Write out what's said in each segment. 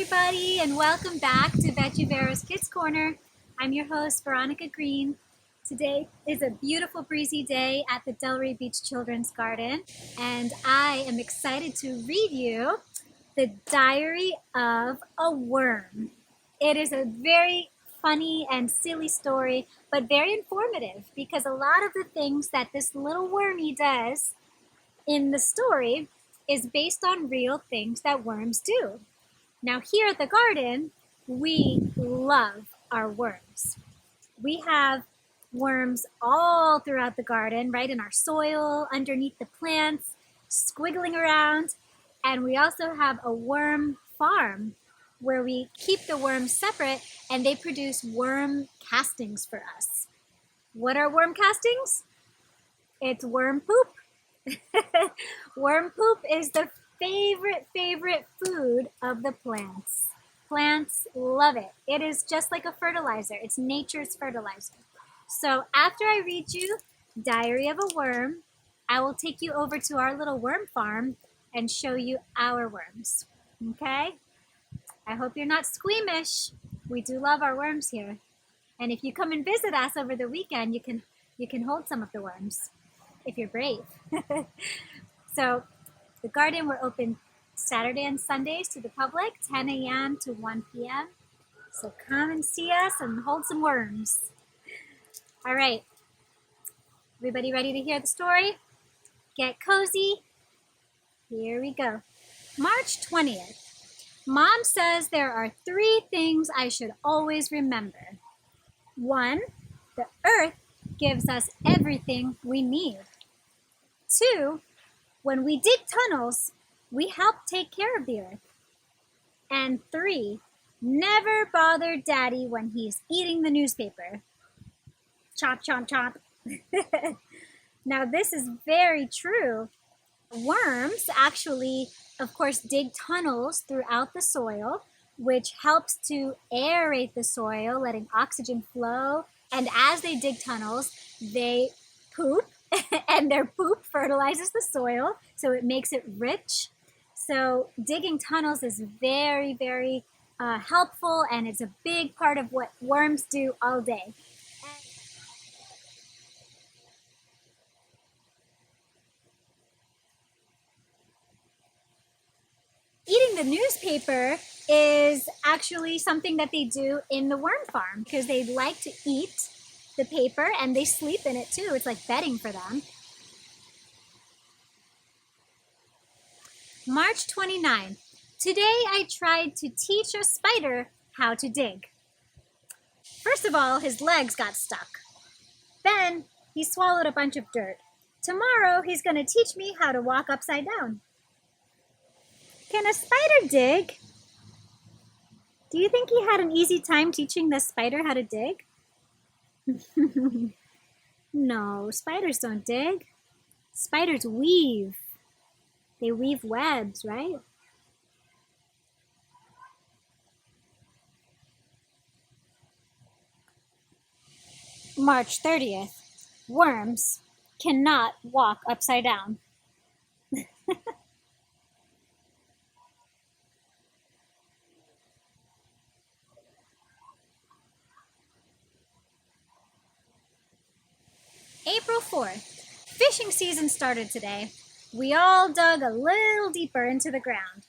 everybody, and welcome back to Veggie Vero's Kids Corner. I'm your host, Veronica Green. Today is a beautiful breezy day at the Delray Beach Children's Garden, and I am excited to read you The Diary of a Worm. It is a very funny and silly story, but very informative because a lot of the things that this little wormy does in the story is based on real things that worms do. Now here at the garden, we love our worms. We have worms all throughout the garden, right in our soil, underneath the plants, squiggling around. And we also have a worm farm where we keep the worms separate and they produce worm castings for us. What are worm castings? It's worm poop. Worm poop is the favorite food of the plants. Plants love it. It is just like a fertilizer. It's nature's fertilizer. So after I read you Diary of a Worm, I will take you over to our little worm farm and show you our worms. Okay? I hope you're not squeamish. We do love our worms here. And if you come and visit us over the weekend, you can hold some of the worms if you're brave. So the garden, we're open Saturday and Sundays to the public, 10 a.m. to 1 p.m. So come and see us and hold some worms. All right. Everybody ready to hear the story? Get cozy. Here we go. March 20th. Mom says there are 3 things I should always remember. 1, the earth gives us everything we need. 2, when we dig tunnels, we help take care of the earth. And 3, never bother Daddy when he's eating the newspaper. Chomp, chomp, chomp. Now, this is very true. Worms actually, of course, dig tunnels throughout the soil, which helps to aerate the soil, letting oxygen flow. And as they dig tunnels, they poop. And their poop fertilizes the soil, so it makes it rich. So digging tunnels is very helpful, and it's a big part of what worms do all day. Eating the newspaper is actually something that they do in the worm farm because they like to eat the paper and they sleep in it too. It's like bedding for them. March 29. Today I tried to teach a spider how to dig. First of all, his legs got stuck. Then he swallowed a bunch of dirt. Tomorrow he's going to teach me how to walk upside down. Can a spider dig? Do you think he had an easy time teaching the spider how to dig? No, spiders don't dig. Spiders weave. They weave webs, right? March 30th. Worms cannot walk upside down. April 4th. Fishing season started today. We all dug a little deeper into the ground.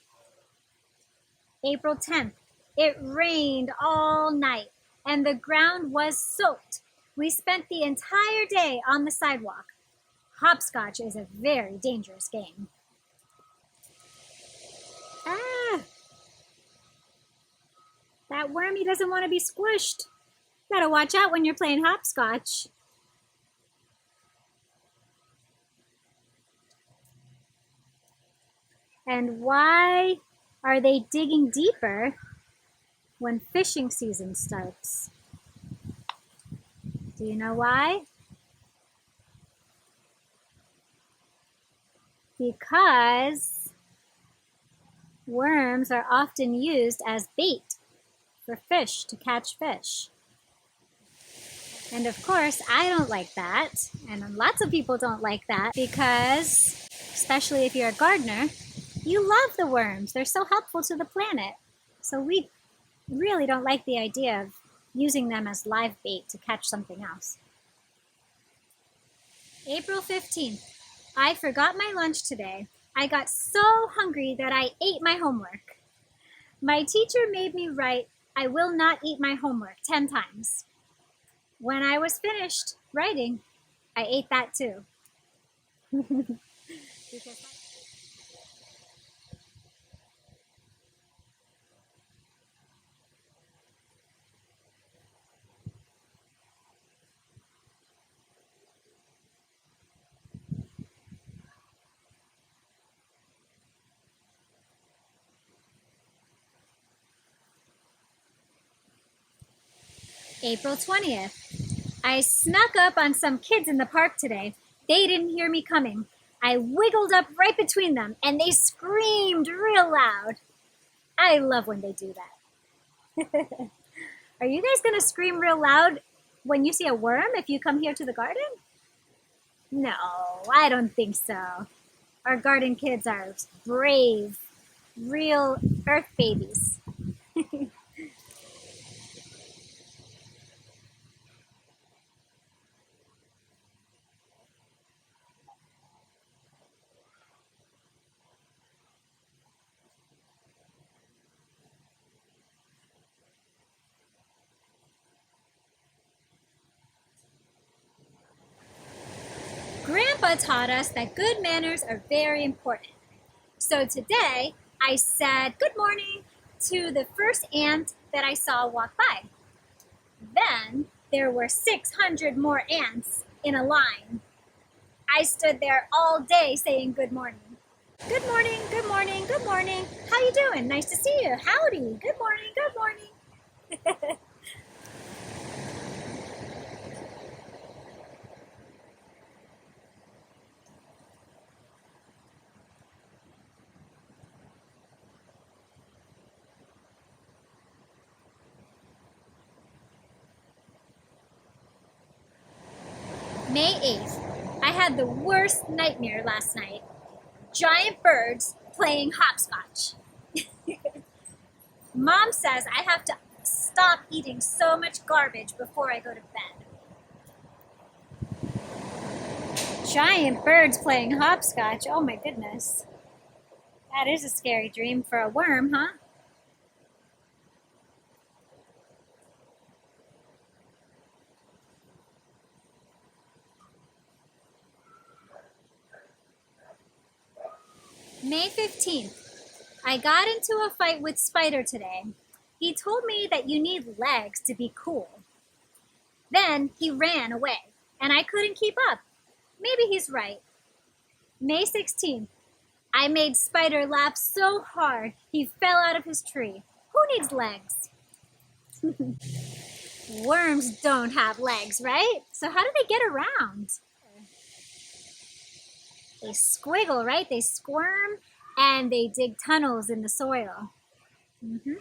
April 10th. It rained all night and the ground was soaked. We spent the entire day on the sidewalk. Hopscotch is a very dangerous game. That wormy doesn't want to be squished. Gotta watch out when you're playing hopscotch. And why are they digging deeper when fishing season starts? Do you know why? Because worms are often used as bait for fish to catch fish. And of course, I don't like that, and lots of people don't like that because, especially if you're a gardener, you love the worms. They're so helpful to the planet. So we really don't like the idea of using them as live bait to catch something else. April 15th. I forgot my lunch today. I got so hungry that I ate my homework. My teacher made me write, "I will not eat my homework," 10 times. When I was finished writing, I ate that too. April 20th. I snuck up on some kids in the park today. They didn't hear me coming. I wiggled up right between them and they screamed real loud. I love when they do that. Are you guys going to scream real loud when you see a worm if you come here to the garden? No, I don't think so. Our garden kids are brave, real earth babies. Grandpa taught us that good manners are very important. So today I said good morning to the first ant that I saw walk by. Then there were 600 more ants in a line. I stood there all day saying good morning. Good morning, good morning, good morning. How you doing? Nice to see you. Howdy. Good morning, good morning. May 8th. I had the worst nightmare last night. Giant birds playing hopscotch. Mom says I have to stop eating so much garbage before I go to bed. Giant birds playing hopscotch. Oh my goodness. That is a scary dream for a worm, huh? May 15th. I got into a fight with Spider today. He told me that you need legs to be cool. Then he ran away, and I couldn't keep up. Maybe he's right. May 16th. I made Spider laugh so hard he fell out of his tree. Who needs legs? Worms don't have legs, right? So how do they get around? They squiggle, right? They squirm and they dig tunnels in the soil. Mm-hmm.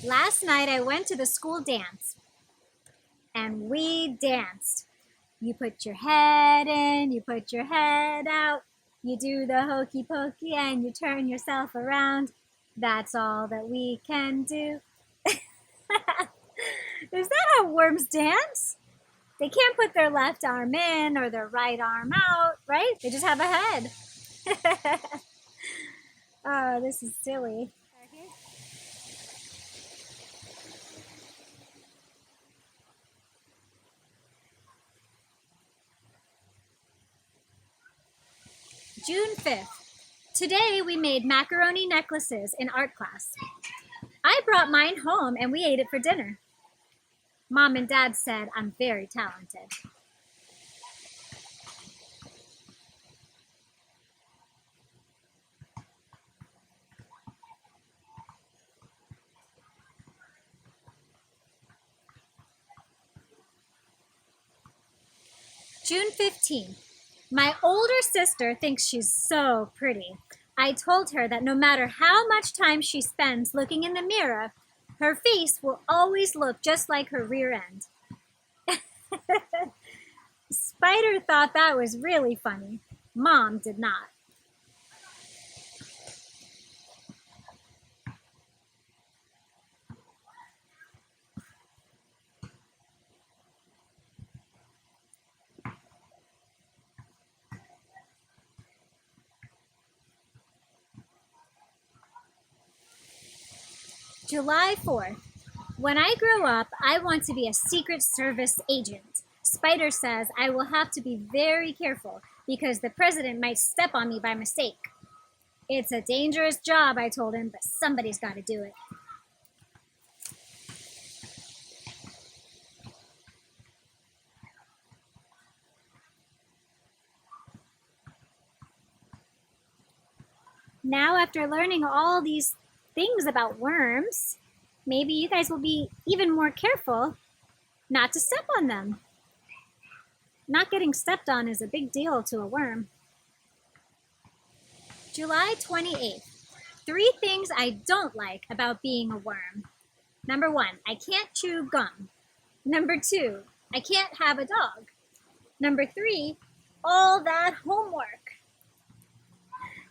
Last night I went to the school dance and we danced. You put your head in, you put your head out, you do the hokey pokey and you turn yourself around. That's all that we can do. Is that how worms dance? They can't put their left arm in or their right arm out, right? They just have a head. Oh, this is silly. June 5th. Today we made macaroni necklaces in art class. I brought mine home and we ate it for dinner. Mom and Dad said I'm very talented. June 15th. My older sister thinks she's so pretty. I told her that no matter how much time she spends looking in the mirror, her face will always look just like her rear end. Spider thought that was really funny. Mom did not. July 4th. When I grow up, I want to be a Secret Service agent. Spider says I will have to be very careful because the president might step on me by mistake. It's a dangerous job, I told him, but somebody's got to do it. Now, after learning all these things about worms, maybe you guys will be even more careful not to step on them. Not getting stepped on is a big deal to a worm. July 28th. 3 things I don't like about being a worm. Number 1, I can't chew gum. Number 2, I can't have a dog. Number 3, all that homework.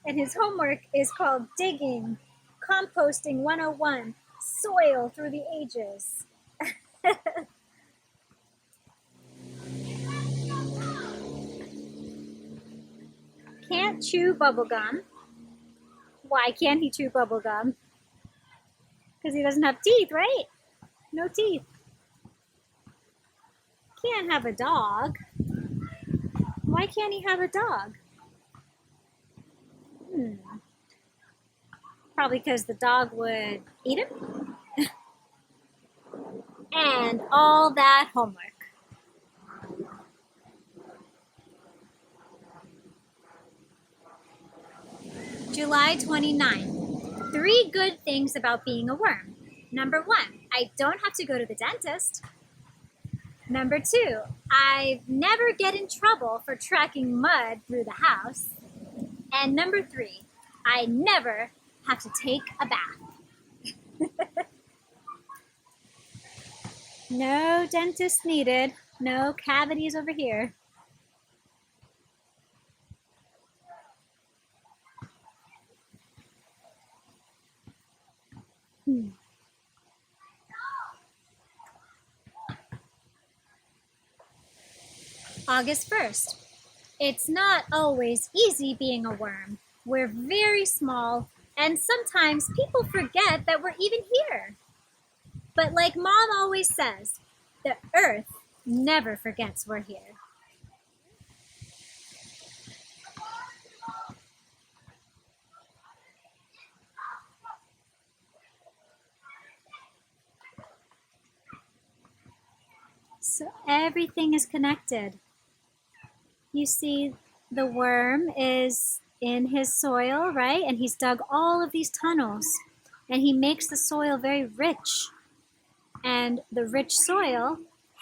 And his homework is called Digging, Composting 101, Soil Through the Ages. Can't chew bubblegum. Why can't he chew bubblegum? Because he doesn't have teeth, right? No teeth. Can't have a dog. Why can't he have a dog? Probably because the dog would eat him. And all that homework. July 29th. 3 good things about being a worm. Number 1, I don't have to go to the dentist. Number 2, I never get in trouble for tracking mud through the house. And number 3, I never have to take a bath. No dentist needed. No cavities over here. August 1st. It's not always easy being a worm. We're very small, and sometimes people forget that we're even here. But like Mom always says, the earth never forgets we're here. So everything is connected. You see, the worm is in his soil, right? And he's dug all of these tunnels, and he makes the soil very rich. And the rich soil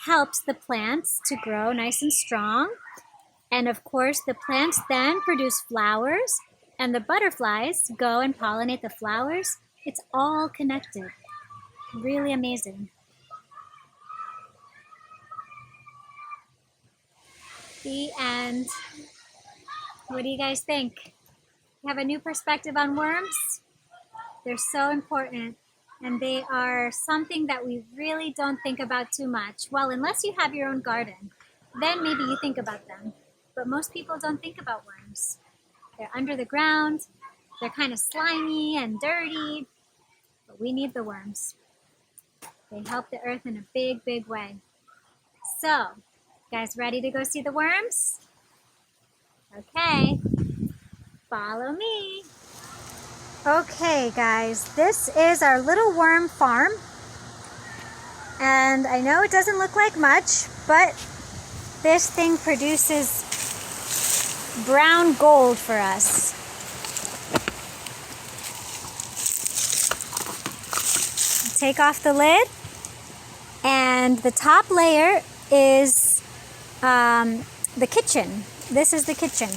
helps the plants to grow nice and strong. And of course, the plants then produce flowers, and the butterflies go and pollinate the flowers. It's all connected. Really amazing. The end. What do you guys think? You have a new perspective on worms? They're so important, and they are something that we really don't think about too much. Well, unless you have your own garden, then maybe you think about them. But most people don't think about worms. They're under the ground, they're kind of slimy and dirty, but we need the worms. They help the earth in a big, big way. So, guys ready to go see the worms? Okay, follow me. Okay, guys, this is our little worm farm. And I know it doesn't look like much, but this thing produces brown gold for us. Take off the lid, and the top layer is the kitchen. This is the kitchen.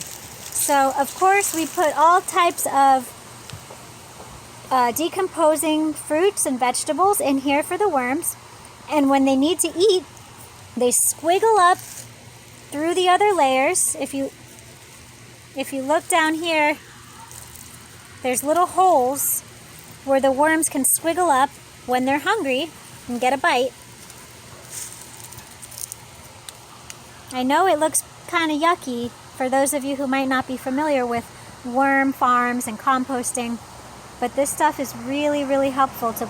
So, of course, we put all types of decomposing fruits and vegetables in here for the worms. And when they need to eat, they squiggle up through the other layers. If you look down here, there's little holes where the worms can squiggle up when they're hungry and get a bite. I know it looks kind of yucky for those of you who might not be familiar with worm farms and composting, but this stuff is really, really helpful to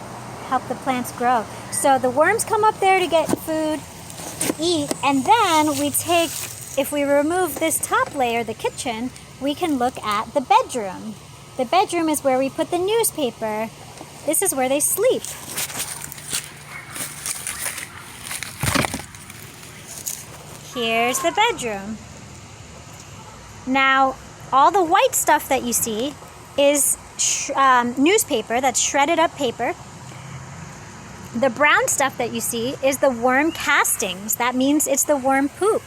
help the plants grow. So the worms come up there to get food, to eat, and then if we remove this top layer, the kitchen, we can look at the bedroom. The bedroom is where we put the newspaper. This is where they sleep. Here's the bedroom. Now, all the white stuff that you see is newspaper, that's shredded up paper. The brown stuff that you see is the worm castings. That means it's the worm poop.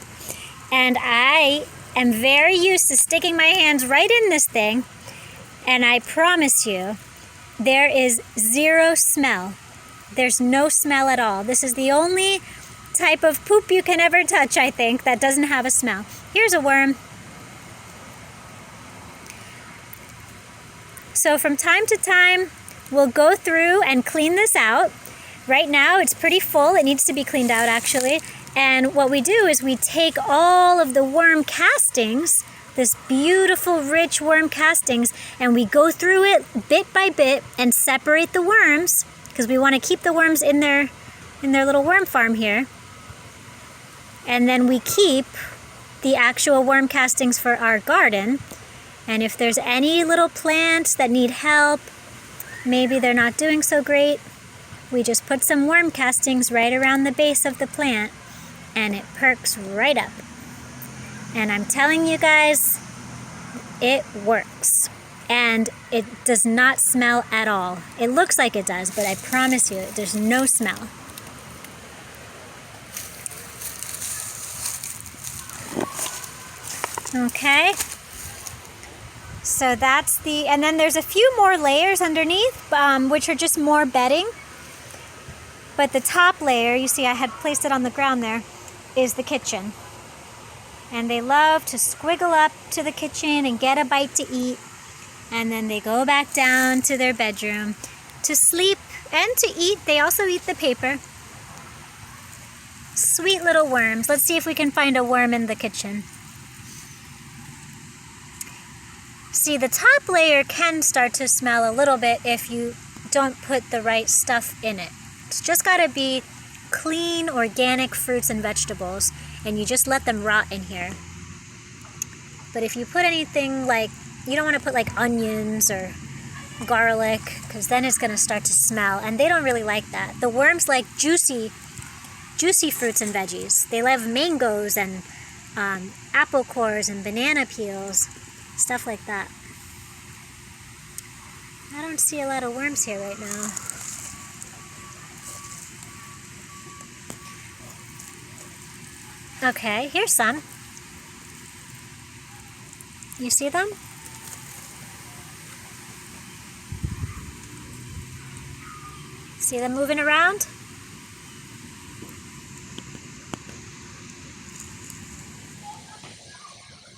And I am very used to sticking my hands right in this thing, and I promise you, there is zero smell. There's no smell at all. This is the only type of poop you can ever touch, I think, that doesn't have a smell. Here's a worm. So from time to time, we'll go through and clean this out. Right now, it's pretty full. It needs to be cleaned out, actually. And what we do is we take all of the worm castings, this beautiful, rich worm castings, and we go through it bit by bit and separate the worms, because we want to keep the worms in their little worm farm here. And then we keep the actual worm castings for our garden. And if there's any little plants that need help, maybe they're not doing so great, we just put some worm castings right around the base of the plant, and it perks right up. And I'm telling you guys, it works. And it does not smell at all. It looks like it does, but I promise you, there's no smell. Okay. So that's and then there's a few more layers underneath, which are just more bedding. But the top layer, you see I had placed it on the ground there, is the kitchen. And they love to squiggle up to the kitchen and get a bite to eat. And then they go back down to their bedroom to sleep and to eat. They also eat the paper. Sweet little worms. Let's see if we can find a worm in the kitchen. See, the top layer can start to smell a little bit if you don't put the right stuff in it. It's just got to be clean, organic fruits and vegetables, and you just let them rot in here. But if you put anything like, you don't want to put like onions or garlic, because then it's going to start to smell, and they don't really like that. The worms like juicy fruits and veggies. They love mangoes and apple cores and banana peels, stuff like that. I don't see a lot of worms here right now. Okay, here's some. You see them? See them moving around?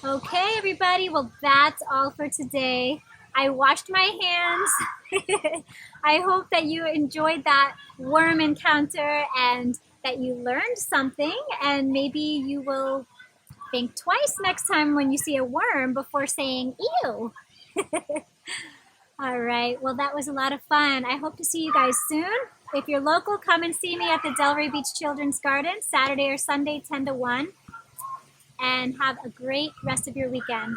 Okay, everybody. Well, that's all for today. I washed my hands. I hope that you enjoyed that worm encounter and that you learned something, and maybe you will think twice next time when you see a worm before saying, ew. All right, well, that was a lot of fun. I hope to see you guys soon. If you're local, come and see me at the Delray Beach Children's Garden, Saturday or Sunday, 10 to 1. And have a great rest of your weekend.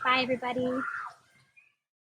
Bye, everybody.